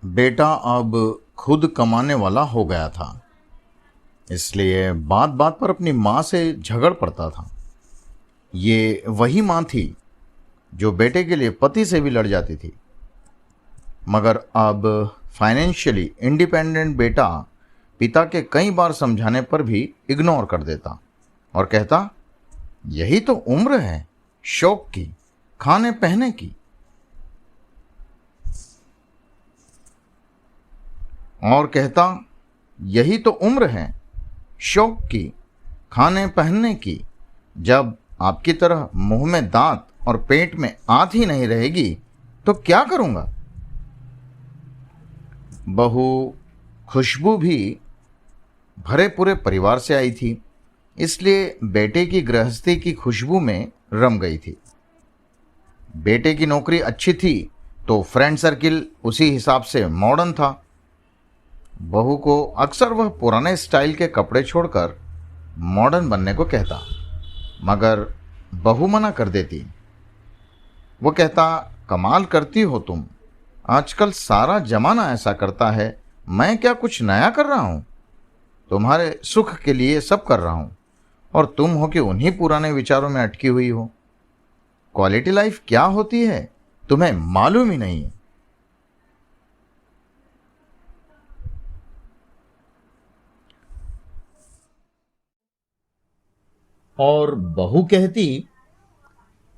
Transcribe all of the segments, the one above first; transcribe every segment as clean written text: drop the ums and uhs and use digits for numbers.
बेटा अब खुद कमाने वाला हो गया था, इसलिए बात बात पर अपनी माँ से झगड़ पड़ता था। ये वही माँ थी जो बेटे के लिए पति से भी लड़ जाती थी। मगर अब फाइनेंशियली इंडिपेंडेंट बेटा पिता के कई बार समझाने पर भी इग्नोर कर देता और कहता, यही तो उम्र है शौक की, खाने पहने की। और कहता, यही तो उम्र है शौक की, खाने पहनने की। जब आपकी तरह मुंह में दांत और पेट में आंत ही नहीं रहेगी तो क्या करूंगा। बहू खुशबू भी भरे पूरे परिवार से आई थी, इसलिए बेटे की गृहस्थी की खुशबू में रम गई थी। बेटे की नौकरी अच्छी थी तो फ्रेंड सर्किल उसी हिसाब से मॉडर्न था। बहू को अक्सर वह पुराने स्टाइल के कपड़े छोड़कर मॉडर्न बनने को कहता, मगर बहू मना कर देती। वो कहता, कमाल करती हो तुम, आजकल सारा जमाना ऐसा करता है, मैं क्या कुछ नया कर रहा हूँ। तुम्हारे सुख के लिए सब कर रहा हूँ और तुम हो कि उन्हीं पुराने विचारों में अटकी हुई हो। क्वालिटी लाइफ क्या होती है तुम्हें मालूम ही नहीं है। और बहू कहती,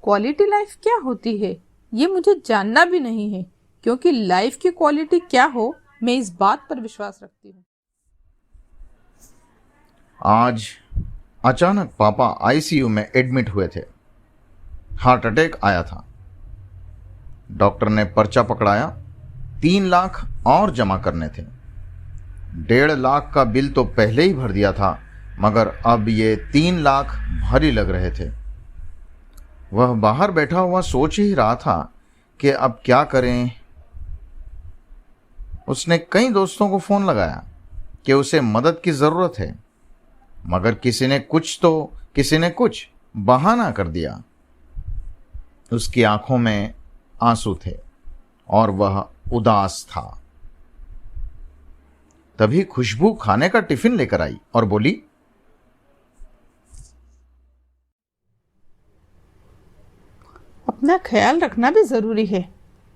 क्वालिटी लाइफ क्या होती है ये मुझे जानना भी नहीं है, क्योंकि लाइफ की क्वालिटी क्या हो मैं इस बात पर विश्वास रखती हूँ। आज अचानक पापा आईसीयू में एडमिट हुए थे। हार्ट अटैक आया था। डॉक्टर ने पर्चा पकड़ाया, 3 लाख और जमा करने थे। 1.5 लाख का बिल तो पहले ही भर दिया था, मगर अब ये 3 लाख भारी लग रहे थे। वह बाहर बैठा हुआ सोच ही रहा था कि अब क्या करें। उसने कई दोस्तों को फोन लगाया कि उसे मदद की जरूरत है, मगर किसी ने कुछ बहाना कर दिया। उसकी आंखों में आंसू थे और वह उदास था। तभी खुशबू खाने का टिफिन लेकर आई और बोली, अपना ख्याल रखना भी जरूरी है,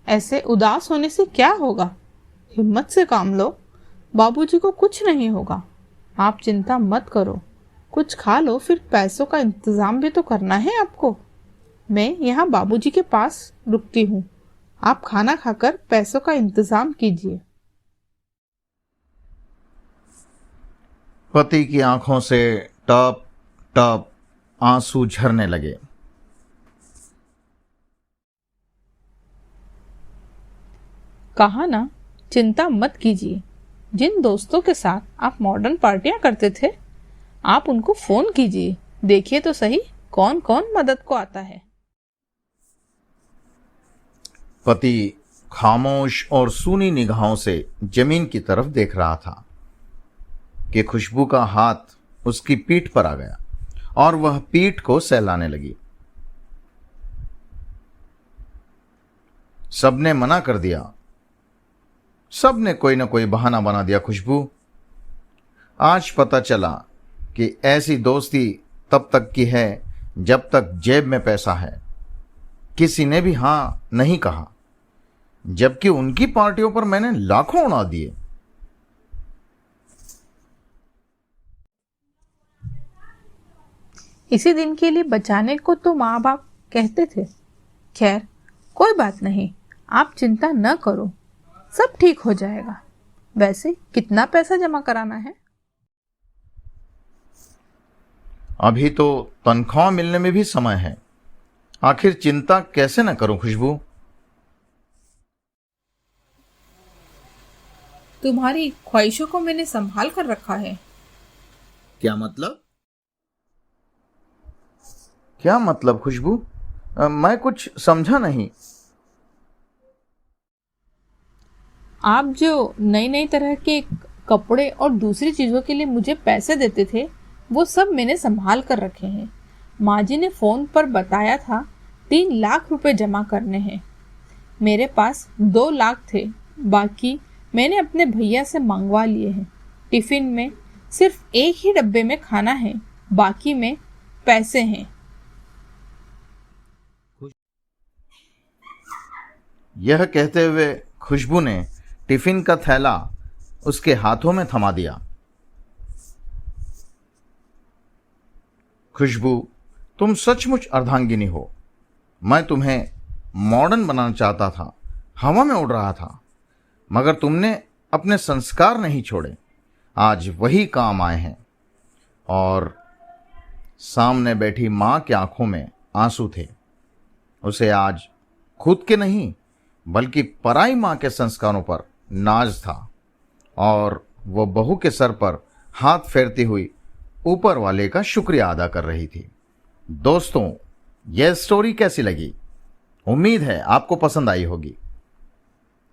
ऐसे उदास होने से क्या होगा। हिम्मत से काम लो, बाबूजी को कुछ नहीं होगा। आप चिंता मत करो, कुछ खा लो, फिर पैसों का इंतजाम भी तो करना है आपको। मैं यहाँ बाबूजी के पास रुकती हूँ, आप खाना खाकर पैसों का इंतजाम कीजिए। पति की आंखों से टप टप आंसू झरने लगे। कहा ना, चिंता मत कीजिए। जिन दोस्तों के साथ आप मॉडर्न पार्टियां करते थे, आप उनको फोन कीजिए, देखिए तो सही कौन कौन मदद को आता है। पति खामोश और सूनी निगाहों से जमीन की तरफ देख रहा था कि खुशबू का हाथ उसकी पीठ पर आ गया और वह पीठ को सहलाने लगी। सबने मना कर दिया, सबने कोई ना कोई बहाना बना दिया। खुशबू, आज पता चला कि ऐसी दोस्ती तब तक की है जब तक जेब में पैसा है। किसी ने भी हां नहीं कहा, जबकि उनकी पार्टियों पर मैंने लाखों उड़ा दिए। इसी दिन के लिए बचाने को तो माँ बाप कहते थे। खैर, कोई बात नहीं, आप चिंता न करो, सब ठीक हो जाएगा। वैसे कितना पैसा जमा कराना है? अभी तो तनख्वाह मिलने में भी समय है, आखिर चिंता कैसे न करूं खुशबू। तुम्हारी ख्वाहिशों को मैंने संभाल कर रखा है। क्या मतलब? क्या मतलब खुशबू? मैं कुछ समझा नहीं। आप जो नई नई तरह के कपड़े और दूसरी चीजों के लिए मुझे पैसे देते थे, वो सब मैंने संभाल कर रखे हैं। माँ जी ने फोन पर बताया था 3 लाख रुपए जमा करने हैं। मेरे पास 2 लाख थे, बाकी मैंने अपने भैया से मंगवा लिए हैं। टिफिन में सिर्फ एक ही डब्बे में खाना है, बाकी में पैसे हैं। यह कहते हुए खुशबू ने टिफिन का थैला उसके हाथों में थमा दिया। खुशबू, तुम सचमुच अर्धांगिनी हो। मैं तुम्हें मॉडर्न बनाना चाहता था, हवा में उड़ रहा था, मगर तुमने अपने संस्कार नहीं छोड़े। आज वही काम आए हैं। और सामने बैठी मां की आंखों में आंसू थे। उसे आज खुद के नहीं बल्कि पराई मां के संस्कारों पर नाज था और वो बहू के सर पर हाथ फेरती हुई ऊपर वाले का शुक्रिया अदा कर रही थी। दोस्तों, यह स्टोरी कैसी लगी? उम्मीद है आपको पसंद आई होगी।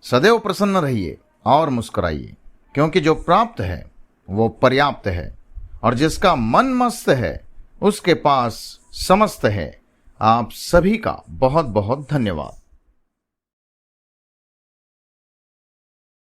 सदैव प्रसन्न रहिए और मुस्कुराइए, क्योंकि जो प्राप्त है वो पर्याप्त है और जिसका मन मस्त है उसके पास समस्त है। आप सभी का बहुत बहुत धन्यवाद।